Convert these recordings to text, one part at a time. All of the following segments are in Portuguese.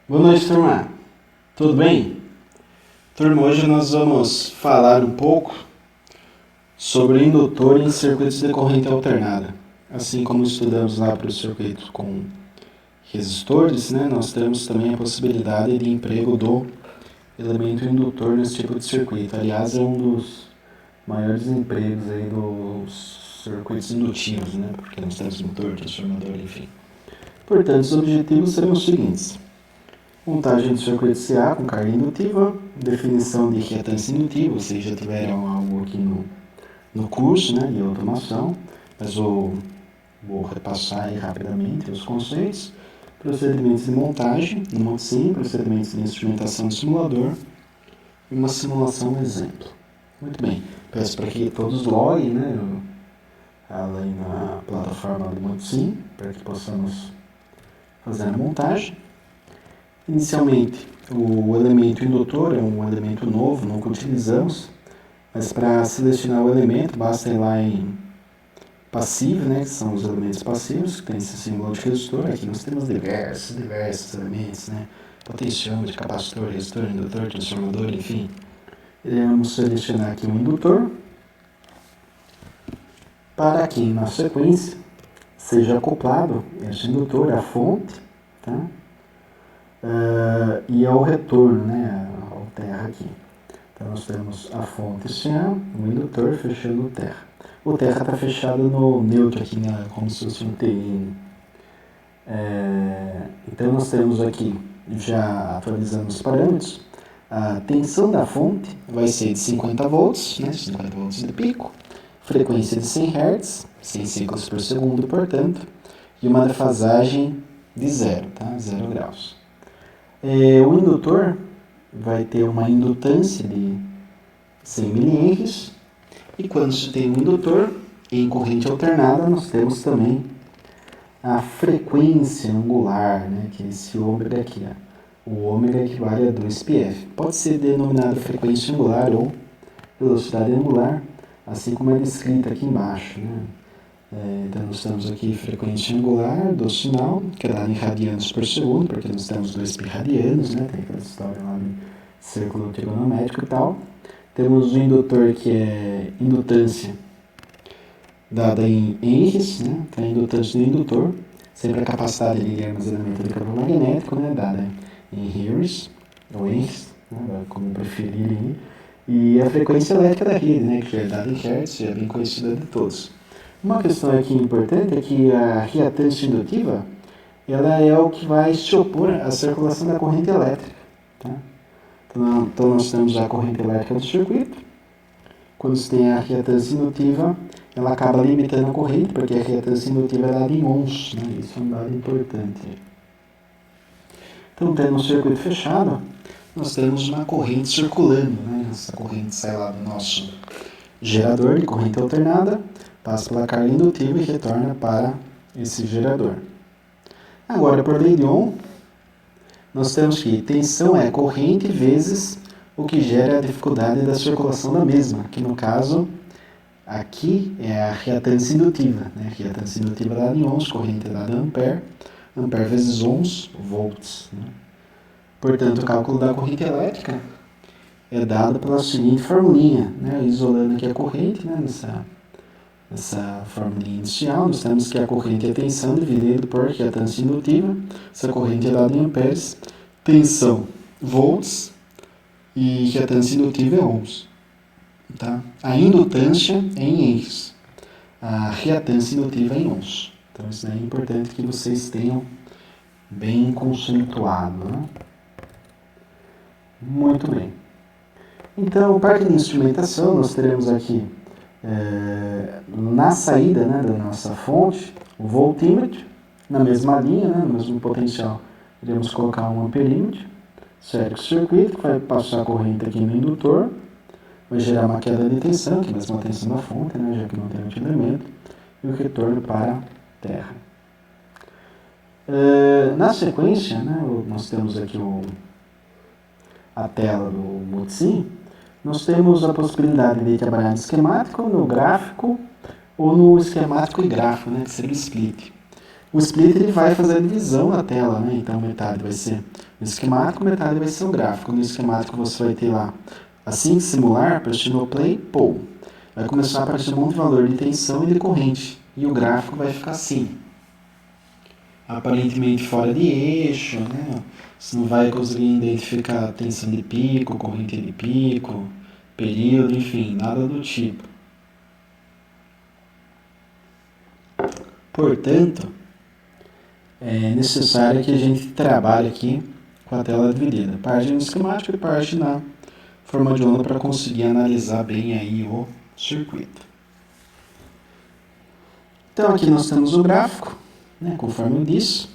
Boa noite, turma. Tudo bem? Turma, hoje nós vamos falar um pouco sobre o indutor em circuitos de corrente alternada. Assim como estudamos lá para o circuito com resistores, nós temos também a possibilidade de emprego do elemento indutor nesse tipo de circuito. Aliás, é um dos maiores empregos aí dos circuitos indutivos, porque nós temos motor, transformador, enfim. Portanto, os objetivos serão os seguintes: montagem do circuito CA com carga indutiva, definição de reatância indutiva, vocês já tiveram algo aqui no curso de automação, mas vou repassar aí rapidamente os conceitos. Procedimentos de montagem, no MOTSIM, procedimentos de instrumentação de simulador e uma simulação exemplo. Muito bem, peço para que todos loguem além na plataforma do MOTSIM, para que possamos fazer a montagem. Inicialmente, o elemento indutor é um elemento novo, nunca utilizamos, mas para selecionar o elemento, basta ir lá em passivo, que são os elementos passivos, que tem esse símbolo de resistor. Aqui nós temos diversos elementos, potenciômetro, capacitor, resistor, indutor, transformador, enfim. Iremos selecionar aqui um indutor, para que na sequência seja acoplado esse indutor à fonte, e ao retorno, ao terra aqui. Então nós temos a fonte CA, o indutor fechando o terra. O terra está fechado no neutro aqui, como se fosse um TI. Então nós temos aqui, já atualizamos os parâmetros, a tensão da fonte vai ser de 50 volts, 50 volts de pico, frequência de 100 Hz, 100 ciclos por segundo, portanto, e uma defasagem de 0 graus. O indutor vai ter uma indutância de 100 mA, e quando se tem um indutor em corrente alternada, nós temos também a frequência angular, que é esse ômega aqui. O ômega equivale a 2πf. Pode ser denominado frequência angular ou velocidade angular, assim como é descrita aqui embaixo. Então nós temos aqui frequência angular do sinal, que é dada em radianos por segundo, porque nós temos 2π radianos, tem aquela história lá do círculo trigonométrico e tal. Temos o indutor, que é indutância dada em Henrys, que é a indutância do indutor, sempre a capacidade de ligar armazenamento de campo magnético, dada em Henrys, ou Henrys, como preferirem, e a frequência elétrica da rede, que é dada em Hertz, é bem conhecida de todos. Uma questão aqui importante é que a reatância indutiva, ela é o que vai se opor à circulação da corrente elétrica. Então nós temos a corrente elétrica do circuito. Quando se tem a reatância indutiva, ela acaba limitando a corrente, porque a reatância indutiva é dada em ohms. Isso é um dado importante. Então, tendo um circuito fechado, nós temos uma corrente circulando. Essa corrente sai lá do nosso gerador de corrente alternada, passa pela carga indutiva e retorna para esse gerador. Agora, por lei de Ohm, nós temos que tensão é corrente vezes o que gera a dificuldade da circulação da mesma, que no caso, aqui é a reatância indutiva. Reatância indutiva dada em ohms, corrente dada em ampere, ampere vezes ohms, volts. Portanto, o cálculo da corrente elétrica é dado pela seguinte formulinha, isolando aqui a corrente, nessa formulinha inicial, nós temos que a corrente é tensão dividido por reatância indutiva. Essa corrente é dada em amperes, tensão volts e reatância indutiva é ohms. A indutância é em Henrys, a reatância indutiva é em ohms. Então isso é importante que vocês tenham bem conceituado. Muito bem. Então, parte de instrumentação, nós teremos aqui na saída da nossa fonte, o voltímetro, na mesma linha, no mesmo potencial, iremos colocar um amperímetro, circuito, que vai passar a corrente aqui no indutor, vai gerar uma queda de tensão, que é a mesma tensão da fonte, já que não tem outro elemento, e o retorno para a terra. Na sequência, nós temos aqui a tela do MOTSIM. Nós temos a possibilidade de trabalhar no esquemático, no gráfico, ou no esquemático e gráfico, que seria o split. O split ele vai fazer a divisão na tela, né? Então metade vai ser o esquemático, metade vai ser o gráfico. No esquemático você vai ter lá, assim que simular, pressionou play, pô, vai começar a aparecer um monte de valor de tensão e de corrente. E o gráfico vai ficar assim, aparentemente fora de eixo, né? Você não vai conseguir identificar tensão de pico, corrente de pico, período, enfim, nada do tipo. Portanto, é necessário que a gente trabalhe aqui com a tela dividida, parte no esquemático e parte na forma de onda para conseguir analisar bem aí o circuito. Então aqui nós temos o gráfico, né, conforme eu disse.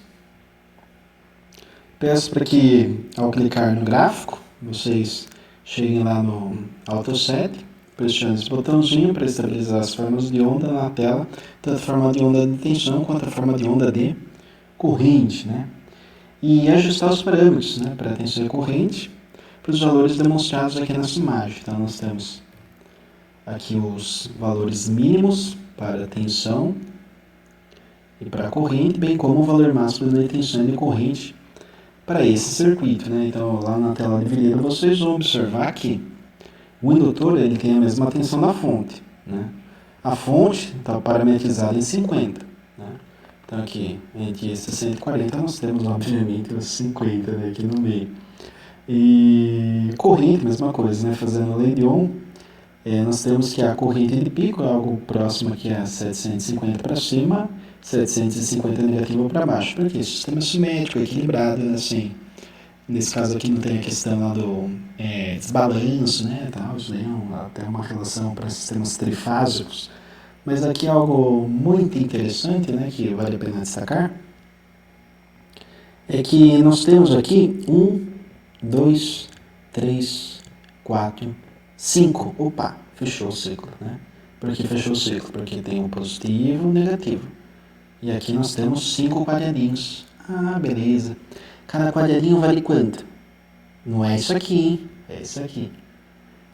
Peço para que ao clicar no gráfico, vocês cheguem lá no AutoSet, pressionem esse botãozinho para estabilizar as formas de onda na tela, tanto a forma de onda de tensão quanto a forma de onda de corrente, né? E ajustar os parâmetros, né, para a tensão e corrente, para os valores demonstrados aqui nessa imagem. Então nós temos aqui os valores mínimos para a tensão e para a corrente, bem como o valor máximo de tensão e de corrente para esse circuito, né? Então lá na tela dividida vocês vão observar que o indutor ele tem a mesma tensão da fonte, né? A fonte está parametrizada em 50, né? Então aqui entre esse 140 nós temos obviamente os 50, né, aqui no meio. E corrente, mesma coisa, né? Fazendo a lei de Ohm, nós temos que a corrente de pico é algo próximo aqui a 750 para cima, 750 negativo para baixo. Porque o sistema simétrico, equilibrado, né? Assim, nesse caso aqui não tem a questão lá do desbalanço, né? Tal, isso daí até uma relação para sistemas trifásicos. Mas aqui algo muito interessante, né, que vale a pena destacar, é que nós temos aqui 1, 2, 3, 4, 5. Opa, fechou o ciclo, né? Por que fechou o ciclo? Porque tem um positivo e um negativo. E aqui nós temos 5 quadradinhos. Ah, beleza. Cada quadradinho vale quanto? Não é isso aqui, hein? É isso aqui.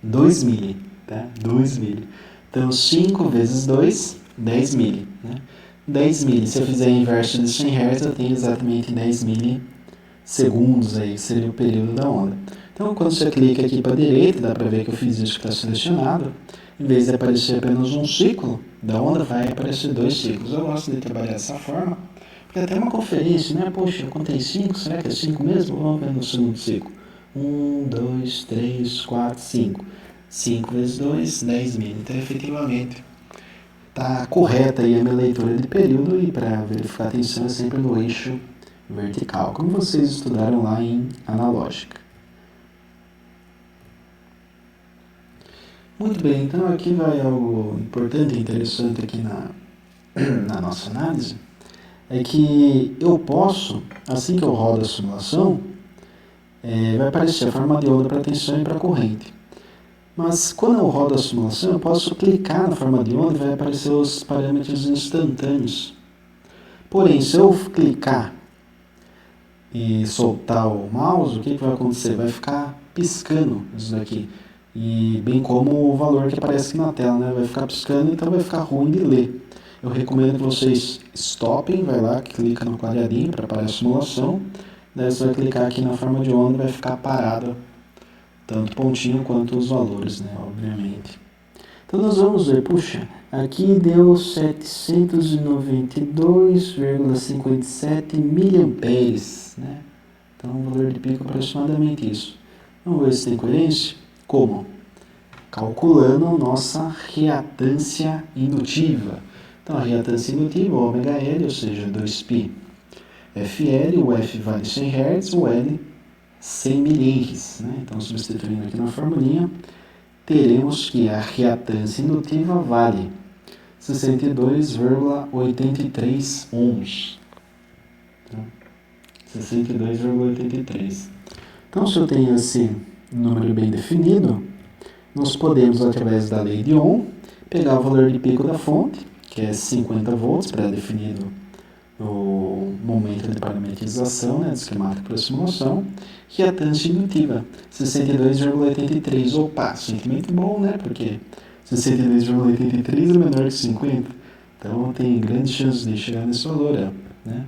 2 mili, tá? 2 mili. Então, 5 vezes 2, 10 mili, né? 10 mili, se eu fizer a inversa de 100 Hz, eu tenho exatamente 10 milissegundos aí, que seria o período da onda. Então, quando você clica aqui para a direita, dá para ver que eu fiz isso que está selecionado. Em vez de aparecer apenas um ciclo da onda, vai aparecer 2 ciclos. Eu gosto de trabalhar dessa forma, porque até uma conferência, né? Poxa, eu contei 5, será que é 5 mesmo? Vamos ver no segundo ciclo. 1, 2, 3, 4, 5. 5 vezes 2, 10 mil. Então, efetivamente, está correta aí a minha leitura de período, e para verificar a tensão é sempre no eixo vertical, como vocês estudaram lá em analógica. Muito bem, então aqui vai algo importante e interessante aqui na nossa análise, é que eu posso, assim que eu rodo a simulação, vai aparecer a forma de onda para tensão e para corrente. Mas quando eu rodo a simulação, eu posso clicar na forma de onda e vai aparecer os parâmetros instantâneos. Porém, se eu clicar e soltar o mouse, o que vai acontecer? Vai ficar piscando isso daqui. E bem como o valor que aparece aqui na tela, né? Vai ficar piscando, então vai ficar ruim de ler. Eu recomendo que vocês stopem, vai lá, clica no quadradinho para parar a simulação. Daí você vai clicar aqui na forma de onda e vai ficar parado, tanto pontinho quanto os valores, né? Obviamente. Então nós vamos ver, puxa, aqui deu 792,57 miliamperes, né? Então o valor de pico é aproximadamente isso. Vamos ver se tem coerência? Como? Calculando nossa reatância indutiva. Então a reatância indutiva, o ômega-L, ou seja, 2π FL, o F vale 100 Hz, o L 100 mH, né? Então substituindo aqui na formulinha, teremos que a reatância indutiva vale 62,83 ohms. 62,83. Então, se eu tenho esse número bem definido, nós podemos, através da lei de Ohm, pegar o valor de pico da fonte, que é 50 volts, pré-definido no momento de parametrização, né, do esquemático para simulação, reatância indutiva, 62,83. Opa, sentimento bom, né? Porque 62,83 é menor que 50. Então tem grandes chances de chegar nesse valor. né?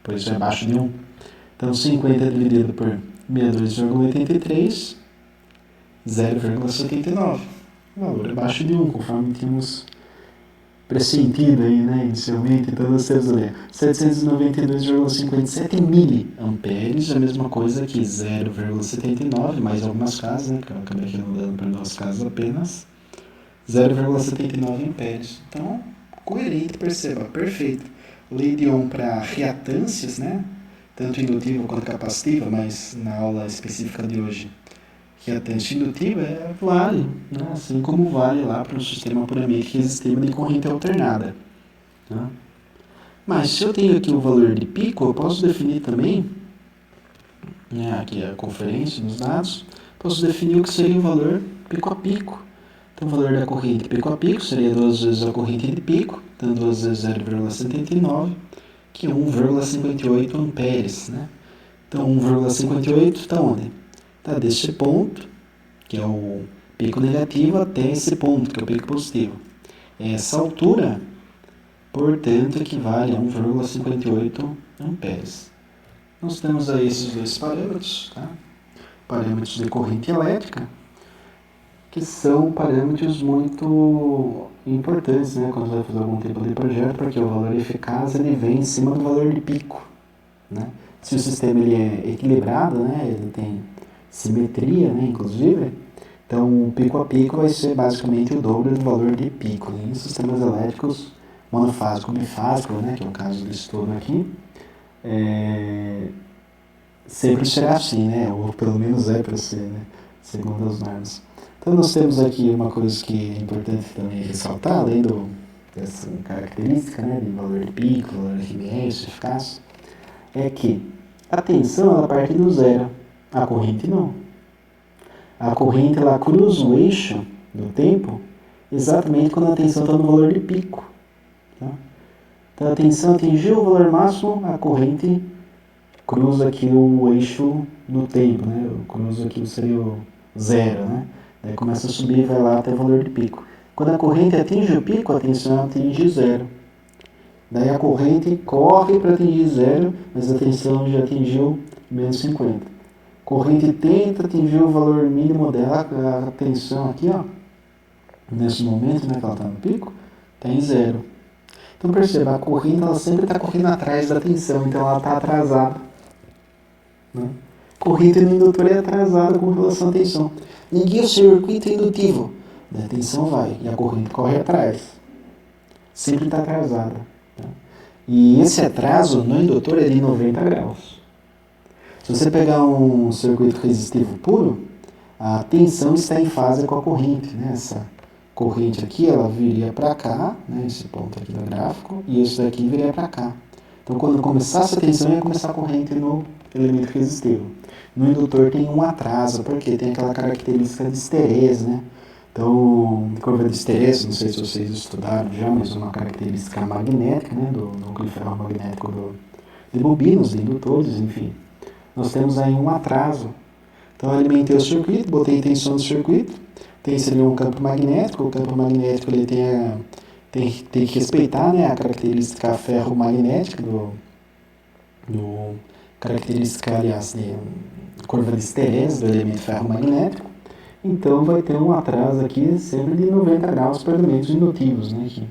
Por isso é abaixo de 1. Então 50 dividido por 62,83, 0,79. O valor abaixo de 1, conforme tínhamos pressentido aí, né, inicialmente. Então nós temos ali 792,57 miliamperes, a mesma coisa que 0,79, mais algumas casas, né, que eu acabei aqui anulando para 2 casas apenas, 0,79 amperes. Então, coerente, perceba, perfeito. Lei de Ohm para reatâncias, né, tanto indutiva quanto capacitiva, mas na aula específica de hoje, reatância indutiva vale, né? Assim como vale lá para um sistema puramente resistivo de corrente alternada. Tá? Mas se eu tenho aqui o valor de pico, eu posso definir também, né, aqui a conferência nos dados, posso definir o que seria o valor pico a pico. Então o valor da corrente pico a pico seria 2 vezes a corrente de pico, então 2 vezes 0,79, que é 1,58 amperes. Né? Então 1,58 está onde? Está desse ponto, que é o pico negativo, até esse ponto, que é o pico positivo. Essa altura, portanto, equivale a 1,58 amperes. Nós temos aí esses dois parâmetros, tá? Parâmetros de corrente elétrica, que são parâmetros muito importantes, né, quando você vai fazer algum tipo de projeto, porque o valor eficaz ele vem em cima do valor de pico. Né? Se o sistema ele é equilibrado, né, ele tem simetria, né, inclusive, então o pico a pico vai ser basicamente o dobro do valor de pico. Né? Em sistemas elétricos monofásico ou bifásico, né, que é o caso do estudo aqui, sempre será assim, né, ou pelo menos é para ser, né, segundo as normas. Então nós temos aqui uma coisa que é importante também ressaltar, além dessa característica, né, de valor de pico, valor de RMS, eficácia, é que a tensão ela parte do zero, a corrente não. A corrente ela cruza o eixo do tempo exatamente quando a tensão está no valor de pico. Tá? Então a tensão atingiu o valor máximo, a corrente cruza aqui o eixo do tempo, né? Cruza aqui seria o zero, né? Daí começa a subir e vai lá até o valor de pico. Quando a corrente atinge o pico, a tensão atinge zero. Daí a corrente corre para atingir zero, mas a tensão já atingiu menos 50. A corrente tenta atingir o valor mínimo dela, a tensão aqui, ó, nesse momento, né, que ela está no pico, está em zero. Então perceba, a corrente ela sempre está correndo atrás da tensão, então ela está atrasada. Né? Corrente no indutor é atrasada com relação à tensão. Ninguém o circuito indutivo. A tensão vai e a corrente corre atrás. Sempre está atrasada. Tá? E esse atraso no indutor é de 90 graus. Se você pegar um circuito resistivo puro, a tensão está em fase com a corrente. Né? Essa corrente aqui ela viria para cá, né? Esse ponto aqui do gráfico, e esse daqui viria para cá. Então quando começasse a tensão ia começar a corrente no elemento resistivo. No indutor tem um atraso, porque tem aquela característica de esterese, né? Então, curva de esterese, não sei se vocês estudaram já, mas é uma característica magnética, né, do núcleo ferromagnético de bobinas, de indutores, enfim. Nós temos aí um atraso. Então, eu alimentei o circuito, botei tensão no circuito, tem esse ali um campo magnético, o campo magnético ele tem que respeitar, né, a característica ferromagnética característica, aliás, de curva de esterese do elemento ferromagnético. Então vai ter um atraso aqui sempre de 90 graus para elementos indutivos, né, que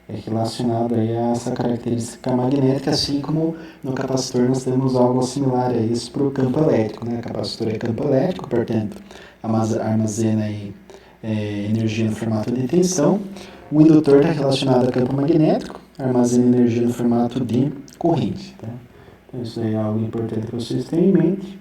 é relacionado aí a essa característica magnética, assim como no capacitor nós temos algo similar a isso para o campo elétrico. Né? O capacitor é campo elétrico, portanto armazena aí, energia no formato de tensão. O indutor está relacionado a campo magnético, armazena energia no formato de corrente. Tá? Então isso aí é algo importante que vocês tenham em mente.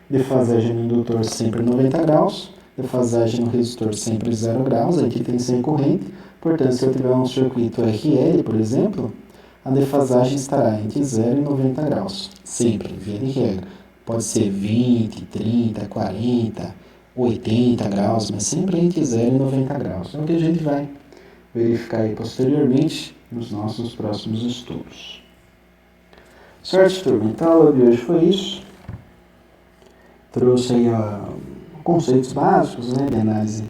Defasagem no indutor sempre 90 graus, defasagem no resistor sempre 0 graus, aqui tem sem corrente, portanto se eu tiver um circuito RL, por exemplo, a defasagem estará entre 0 e 90 graus, sempre, via de regra. Pode ser 20, 30, 40, 80 graus, mas sempre entre 0 e 90 graus. É o que a gente vai verificar aí posteriormente nos nossos próximos estudos. Certo, turma? Então a aula de hoje foi isso. Trouxe aí conceitos básicos, né, de análise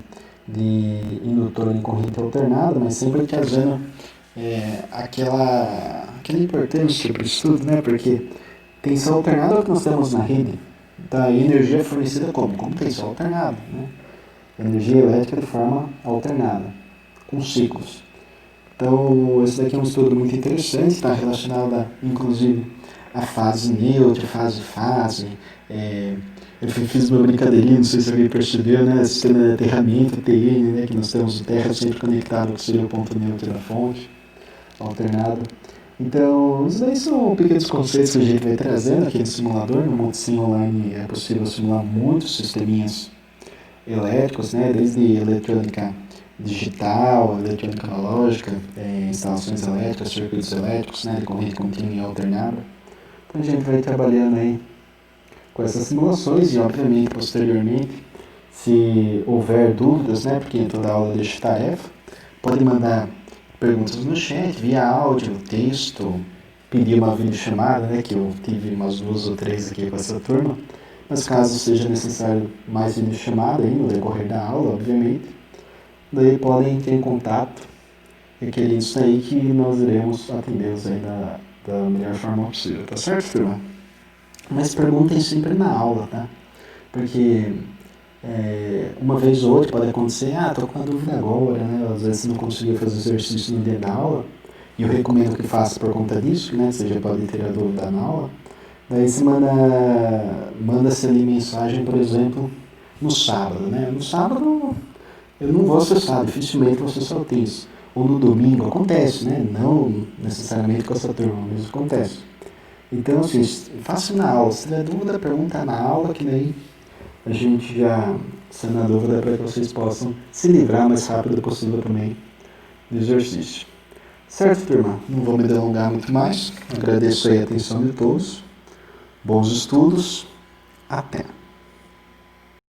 de indutor em corrente alternada, mas sempre trazendo aquela aquela importância para o estudo, né? Porque tensão alternada é o que nós temos na rede. Então, a energia é fornecida como? Como tensão alternada, né? Energia elétrica de forma alternada, com ciclos. Então, esse daqui é um estudo muito interessante, está relacionado, inclusive, a fase neutra, fase. Eu fiz uma brincadeirinha, não sei se alguém percebeu, né? Sistema de aterramento, TN, né? Que nós temos o Terra sempre conectado, que seria o ponto neutro da fonte, alternado. Então, isso daí são pequenos conceitos que a gente vai trazendo aqui no simulador. No Multisim Online é possível simular muitos sisteminhas elétricos, né? Desde eletrônica digital, eletrônica analógica, instalações elétricas, circuitos elétricos, né? De corrente contínua e alternada. Então, a gente vai trabalhando aí com essas simulações e, obviamente, posteriormente, se houver dúvidas, né? Porque toda aula deixa tarefa, pode mandar perguntas no chat, via áudio, texto, pedir uma videochamada, né, que eu tive umas 2 ou 3 aqui com essa turma, mas caso seja necessário mais videochamada aí no decorrer da aula, obviamente, daí podem ter em contato, requerindo isso aí que nós iremos atendê-los aí da melhor forma possível, tá certo, turma? Mas perguntem sempre na aula, tá? Porque uma vez ou outra pode acontecer, tô com uma dúvida agora, né? Às vezes não conseguiu fazer exercício no dia da aula, e eu recomendo que faça por conta disso, né? Você já pode ter a dúvida na aula. Daí você manda-se ali mensagem, por exemplo, no sábado, né? No sábado eu não vou acessar, dificilmente você só tem isso. Ou no domingo, acontece, né? Não necessariamente com essa turma, mas acontece. Então, assim, faça na aula. Se tiver dúvida, pergunta na aula, que daí a gente já sendo na dúvida para que vocês possam se livrar o mais rápido possível também do exercício. Certo, turma? Não vou me delongar muito mais. Agradeço aí a atenção de todos. Bons estudos. Até!